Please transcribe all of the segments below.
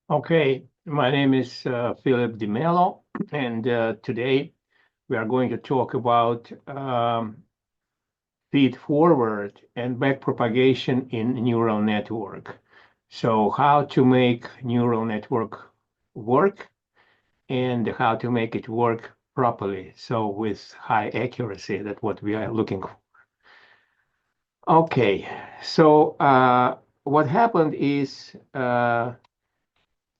Okay, my name is Philip Melo, and today we are going to talk about feed forward and backpropagation in neural network. So how to make neural network work and how to make it work properly. So with high accuracy, that's what we are looking for. Okay, so what happened is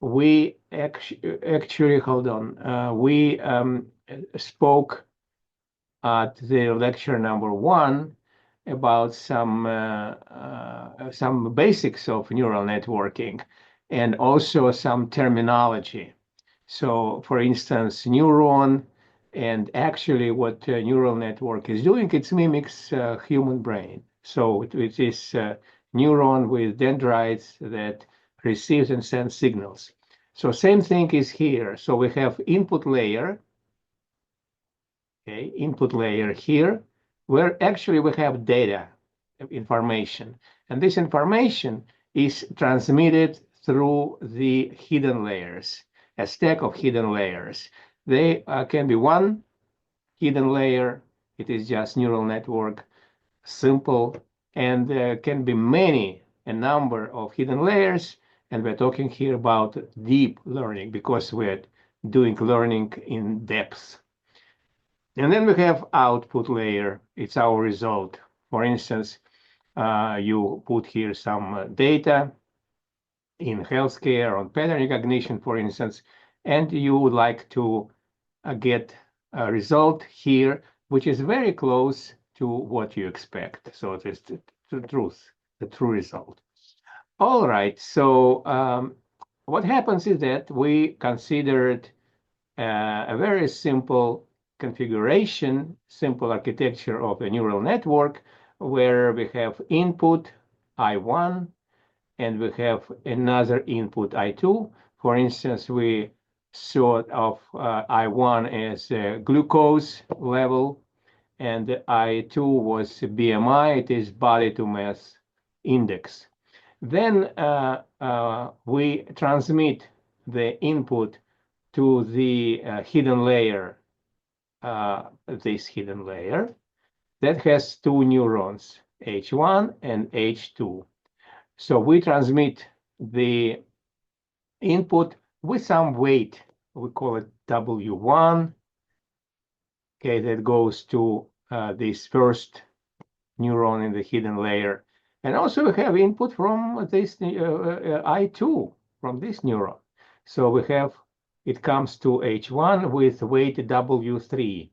we actually, hold on, we spoke at the lecture number one about some basics of neural networking and also some terminology. So, for instance, neuron, and actually what a neural network is doing, it mimics human brain. So it is a neuron with dendrites that receives and sends signals. So same thing is here. So we have input layer, okay, input layer here, where actually we have data, information. And this information is transmitted through the hidden layers, a stack of hidden layers. They can be one hidden layer, it is just neural network, simple, and there can be a number of hidden layers. And we're talking here about deep learning because we're doing learning in depth. And then we have output layer. It's our result. For instance, you put here some data in healthcare on pattern recognition, for instance, and you would like to get a result here, which is very close to what you expect. So it is the truth, the true result. All right. So what happens is that we considered a very simple configuration, simple architecture of a neural network where we have input I1 and we have another input I2. For instance, we sort of I1 as a glucose level and I2 was BMI, it is body to mass index. Then we transmit the input to the hidden layer, this hidden layer, that has two neurons, H1 and H2. So we transmit the input with some weight. We call it W1. Okay, that goes to this first neuron in the hidden layer. And also we have input from this I2, from this neuron. So we have, it comes to H1 with weight W3.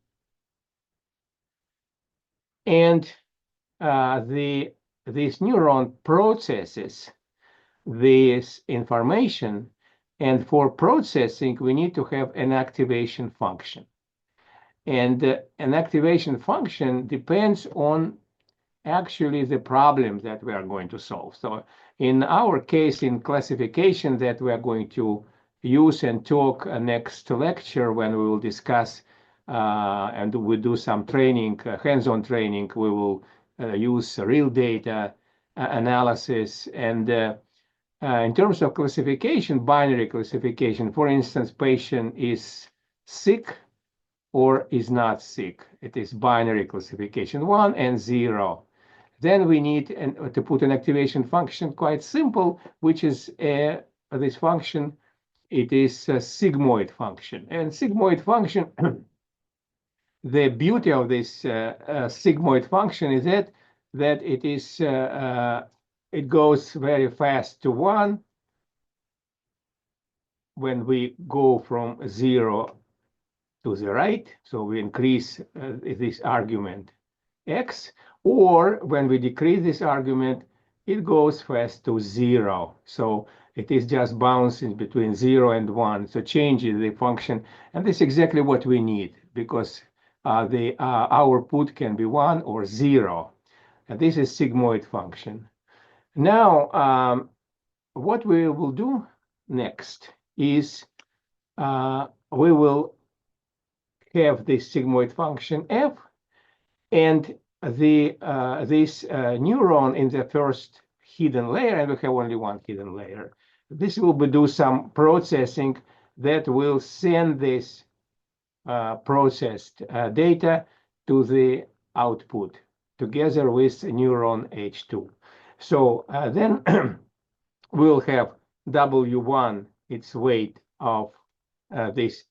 And this neuron processes this information. And for processing, we need to have an activation function. And an activation function depends on actually the problem that we are going to solve. So in our case, in classification that we are going to use and talk next lecture when we will discuss and we do some training, hands-on training, we will use real data analysis. And in terms of classification, binary classification, for instance, patient is sick or is not sick. It is binary classification, 1 and 0. Then we need to put an activation function, quite simple, which is this function. It is a sigmoid function. And sigmoid function, the beauty of this sigmoid function is that it is it goes very fast to 1 when we go from 0 to the right. So we increase this argument x, or when we decrease this argument, it goes fast to 0. So it is just bouncing between 0 and 1. So changes the function. And this is exactly what we need because the output can be 1 or 0. And this is sigmoid function. Now, what we will do next is we will have this sigmoid function f, and this neuron in the first hidden layer, and we have only one hidden layer. this will do some processing that will send this processed data to the output together with neuron H2. So then we'll have W1, its weight of this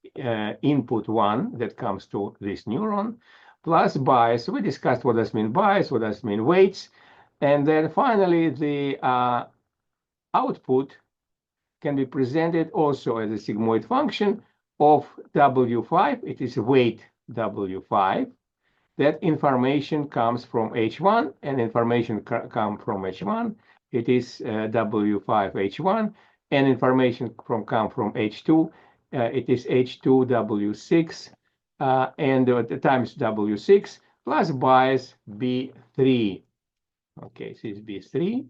input 1 that comes to this neuron, plus bias. We discussed what does mean bias, what does mean weights. And then finally, the output can be presented also as a sigmoid function of W5. It is weight W5. That information comes from H1 and information comes from H1. It is W5 H1 and information come from H2. It is H2 W6 and times W6 plus bias B3. Okay, so it's B3.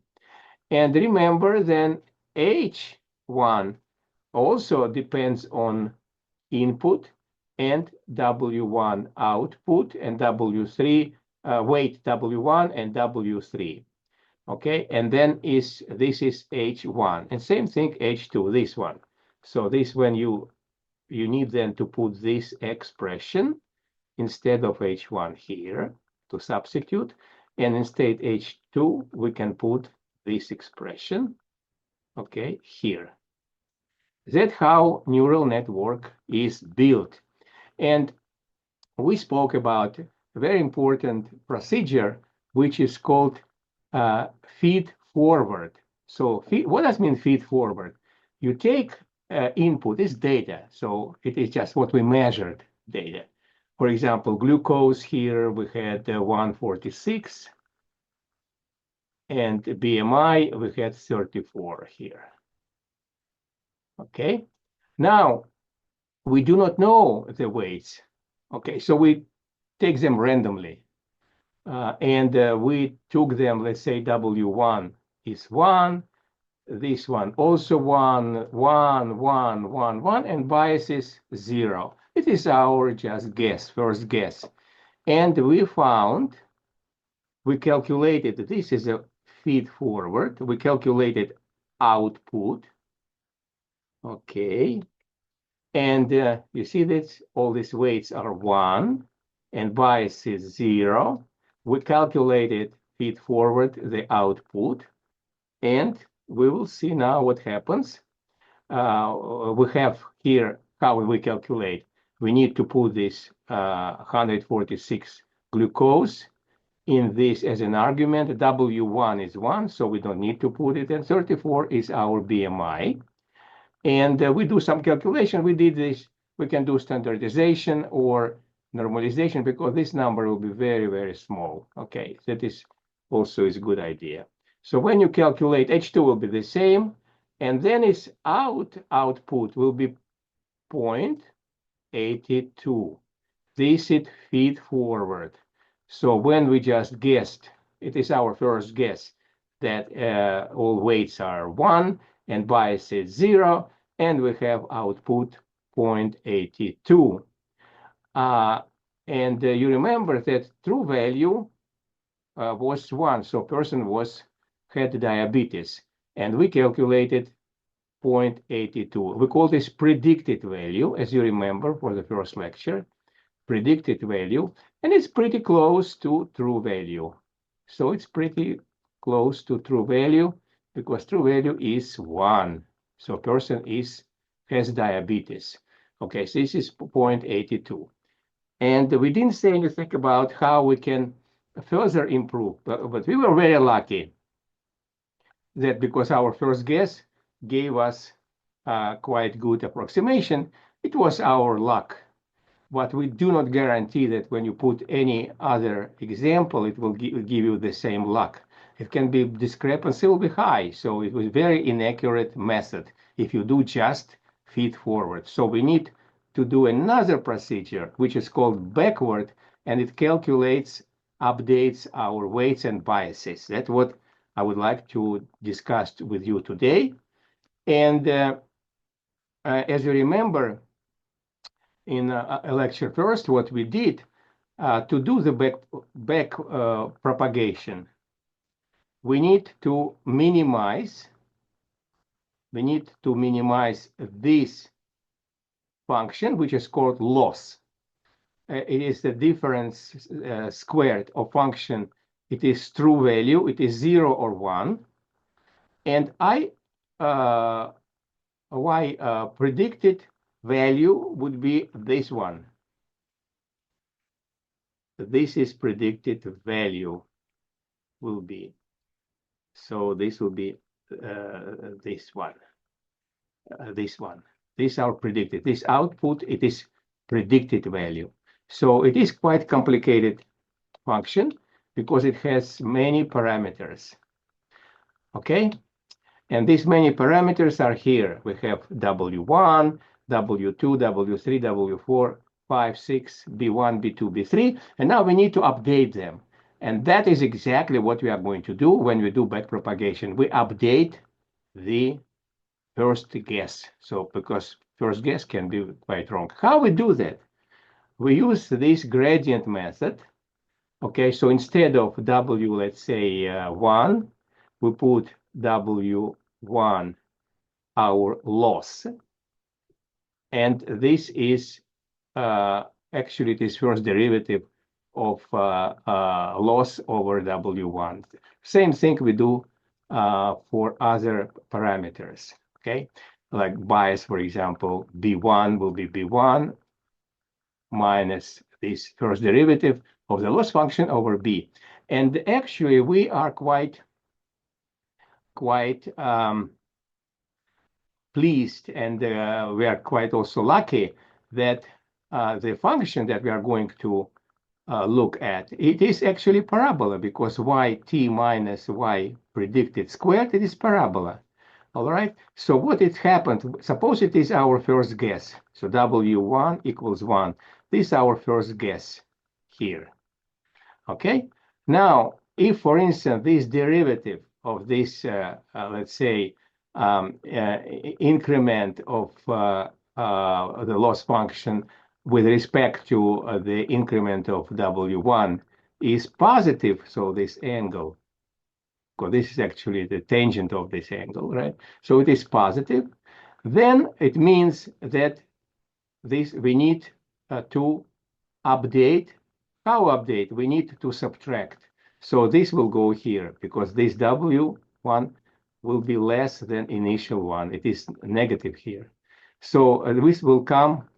And remember then H1 also depends on input and W1 output and W3 weight W1 and W3. Okay, and then this is H1 and same thing H2, this one. So this when you need then to put this expression instead of H1 here to substitute, and instead H2 we can put this expression, okay, here. That's how neural network is built. And we spoke about a very important procedure, which is called feed forward. So what does mean feed forward? You take input, is data. So it is just what we measured data. For example, glucose here, we had 146. And BMI, we had 34 here. Okay. Now, we do not know the weights. Okay, so we take them randomly. And we took them, let's say W1 is 1, this one also 1, 1, 1, 1, 1, and bias is 0. It is our just guess, first guess. And we found, we calculated, this is a feed forward, we calculated output. Okay. And you see that all these weights are 1 and bias is 0. We calculated feed forward the output, and we will see now what happens. We have here how we calculate. We need to put this 146 glucose in this as an argument. W1 is 1, so we don't need to put it, and 34 is our BMI. And we do some calculation. We did this. We can do standardization or normalization because this number will be very, very small. Okay, that is also is a good idea. So when you calculate, H2 will be the same, and then its output will be 0.82. This is feed forward. So when we just guessed, it is our first guess that all weights are 1 and bias is 0, and we have output 0.82. And you remember that true value was 1, so person had diabetes, and we calculated 0.82. We call this predicted value, as you remember for the first lecture, predicted value, and it's pretty close to true value. So it's pretty close to true value because true value is 1. So person has diabetes. Okay, so this is 0.82. And we didn't say anything about how we can further improve, but we were very lucky that because our first guess gave us quite good approximation, it was our luck. But we do not guarantee that when you put any other example, it will give you the same luck. It can be discrepancy will be high. So it was very inaccurate method if you do just feed forward. So we need to do another procedure, which is called backward, and it calculates, updates our weights and biases. That's what I would like to discuss with you today. And as you remember, in a lecture first, what we did to do the back propagation, we need to minimize we need to minimize this function, which is called loss. It is the difference squared of function. It is true value. It is 0 or 1. And predicted value would be this one. This is predicted value will be. So this will be this one. This one. These are predicted. This output, it is predicted value. So it is quite complicated function because it has many parameters. Okay? And these many parameters are here. We have W1, W2, W3, W4, 5, 6, B1, B2, B3. And now we need to update them. And that is exactly what we are going to do when we do backpropagation. We update the first guess. So because first guess can be quite wrong. How we do that? We use this gradient method. Okay, so instead of W, let's say 1, we put W1, our loss. And this is actually this first derivative of loss over W1. Same thing we do for other parameters, okay? Like bias, for example, B1 will be B1 minus this first derivative of the loss function over B. And actually, we are quite pleased, and we are quite also lucky that the function that we are going to look at, it is actually parabola, because yt minus y predicted squared, it is parabola. All right, so what it happened, suppose it is our first guess. So W1 equals 1. This is our first guess here. Okay, now if, for instance, this derivative of this, let's say, increment of the loss function with respect to the increment of W1 is positive, so this angle, because this is actually the tangent of this angle, right? So it is positive. Then it means that this we need to update. How update? We need to subtract. So this will go here because this W1 will be less than initial one. It is negative here. So this will come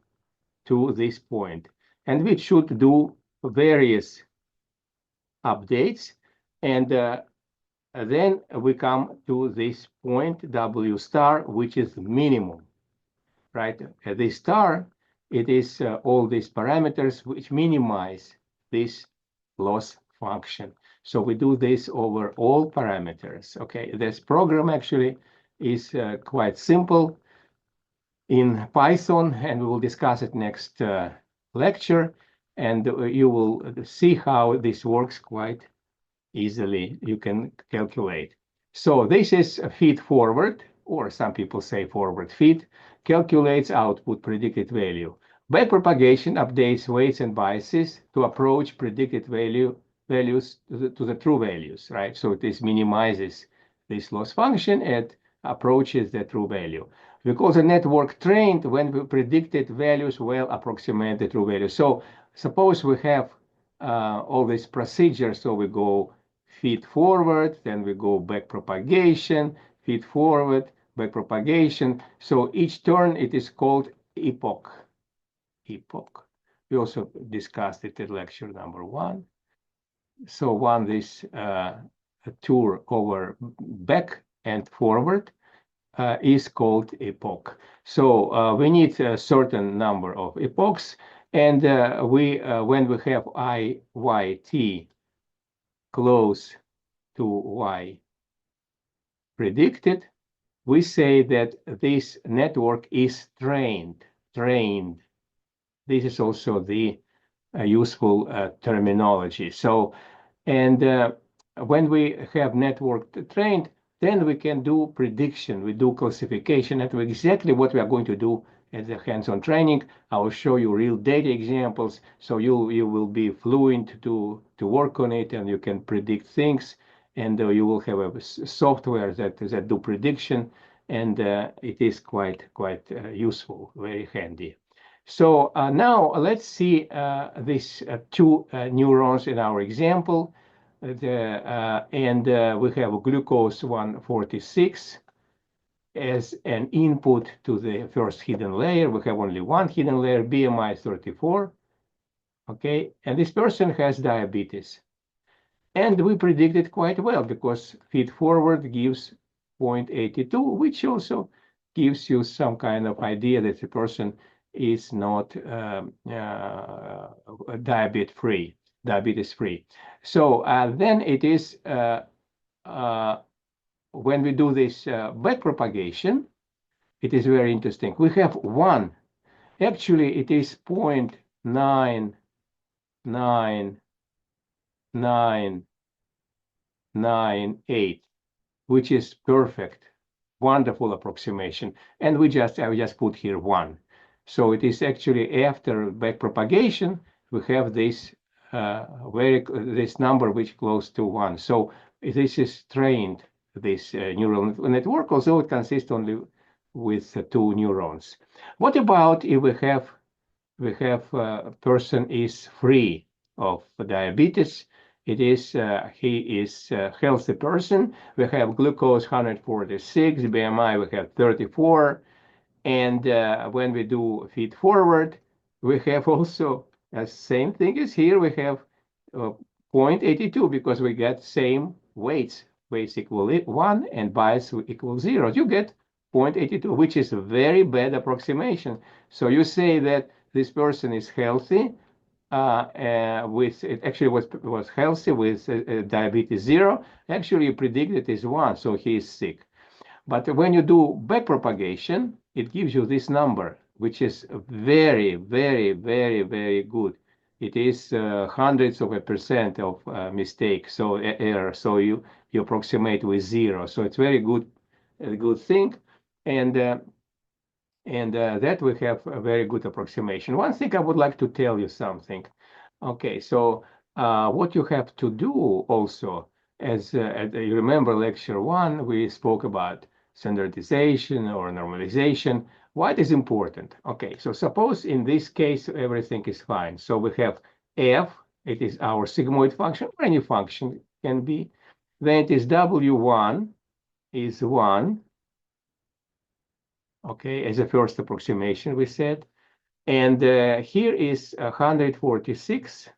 to this point. And we should do various updates. And then we come to this point, W star, which is minimum, right? At this star, it is all these parameters which minimize this loss function. So we do this over all parameters, okay? This program actually is quite simple in Python, and we will discuss it next lecture, and you will see how this works quite easily. You can calculate. So this is a feed forward, or some people say forward feed, calculates output predicted value. Backpropagation updates weights and biases to approach predicted values to the true values, right? So this minimizes this loss function and approaches the true value. Because the network trained when we predicted values well approximate the true value. So suppose we have all these procedures. So we go feed forward, then we go backpropagation, feed forward, backpropagation. So each turn it is called epoch. Epoch. We also discussed it in lecture number 1. So this tour over back and forward is called epoch. So we need a certain number of epochs, and when we have IYT close to Y predicted, we say that this network is trained. This is also the useful terminology. So, and when we have network trained, then we can do prediction, we do classification, and exactly what we are going to do at the hands-on training. I will show you real data examples, so you will be fluent to work on it, and you can predict things, and you will have a software that do prediction, and it is quite useful, very handy. So now let's see these two neurons in our example. We have glucose 146 as an input to the first hidden layer. We have only one hidden layer, BMI 34. Okay, and this person has diabetes. And we predicted quite well because feed forward gives 0.82, which also gives you some kind of idea that the person is not diabetes free. So then it is when we do this backpropagation, it is very interesting. We have one. Actually, it is 0.99998, which is perfect, wonderful approximation. And I just put here one. So it is actually after backpropagation, we have this this number which close to one. So this is trained, this neural network, although it consists only with two neurons. What about if we have person is free of diabetes? He is a healthy person. We have glucose 146, BMI we have 34, and when we do feed forward, we have also the same thing as here. We have 0.82 because we get same weights. Weights equal 1 and bias equal 0. You get 0.82, which is a very bad approximation. So you say that this person is healthy with it actually was healthy with diabetes 0. Actually, you predict it is 1, so he is sick. But when you do backpropagation, it gives you this number, which is very good. It is hundreds of a percent of mistake, so error. So you approximate with 0. So it's very good, a good thing, and that we have a very good approximation. One thing I would like to tell you something. Okay, so what you have to do also, as you remember lecture 1, we spoke about standardization or normalization. What is important? Okay, so suppose in this case everything is fine. So we have f, it is our sigmoid function, or any function can be. Then it is w1 is 1, okay, as a first approximation we said. And here is 146,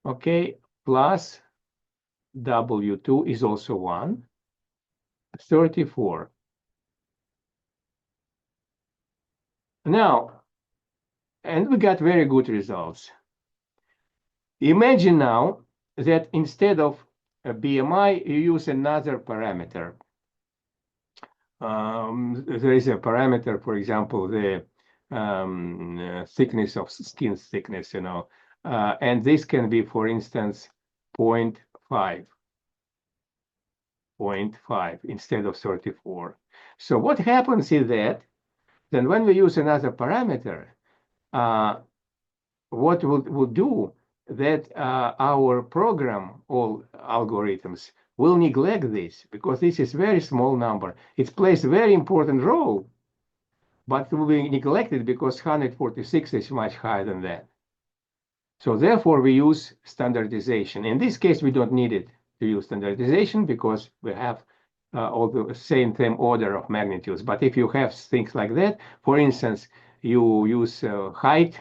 okay, plus W2 is also 1, 34. Now, and we got very good results. Imagine now that instead of a BMI, you use another parameter. There is a parameter, for example, the thickness of skin thickness, and this can be, for instance, 0.5 instead of 34. So what happens is that then when we use another parameter, what we'll do that our program, all algorithms, will neglect this because this is very small number. It plays a very important role, but will be neglected because 146 is much higher than that. So therefore, we use standardization. In this case, we don't need it to use standardization because we have all the same order of magnitudes. But if you have things like that, for instance, you use height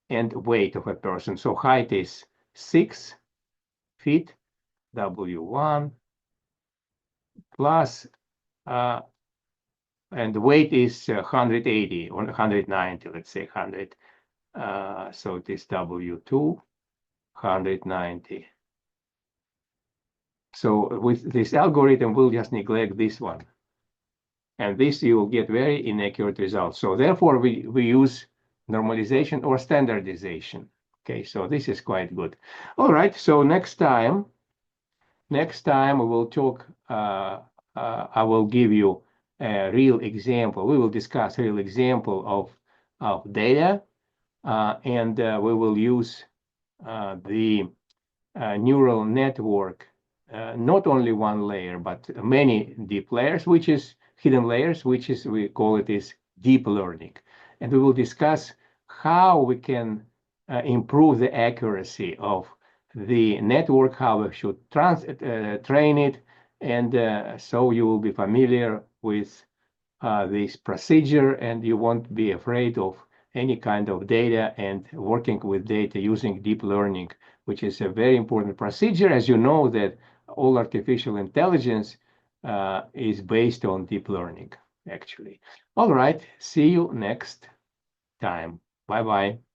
and weight of a person. So height is 6 feet, W1, plus, and weight is 180 or 190, let's say 100. So it is W2, 190. So with this algorithm, we'll just neglect this one. And this you will get very inaccurate results. So therefore, we use normalization or standardization. Okay, so this is quite good. All right, so next time we will talk, I will give you a real example. We will discuss a real example of data, and we will use the neural network not only one layer, but many deep layers, which is hidden layers, which is we call it is deep learning. And we will discuss how we can improve the accuracy of the network, how we should train it, and so you will be familiar with this procedure, and you won't be afraid of any kind of data and working with data using deep learning, which is a very important procedure. As you know, that all artificial intelligence is based on deep learning, actually. All right, see you next time. Bye-bye.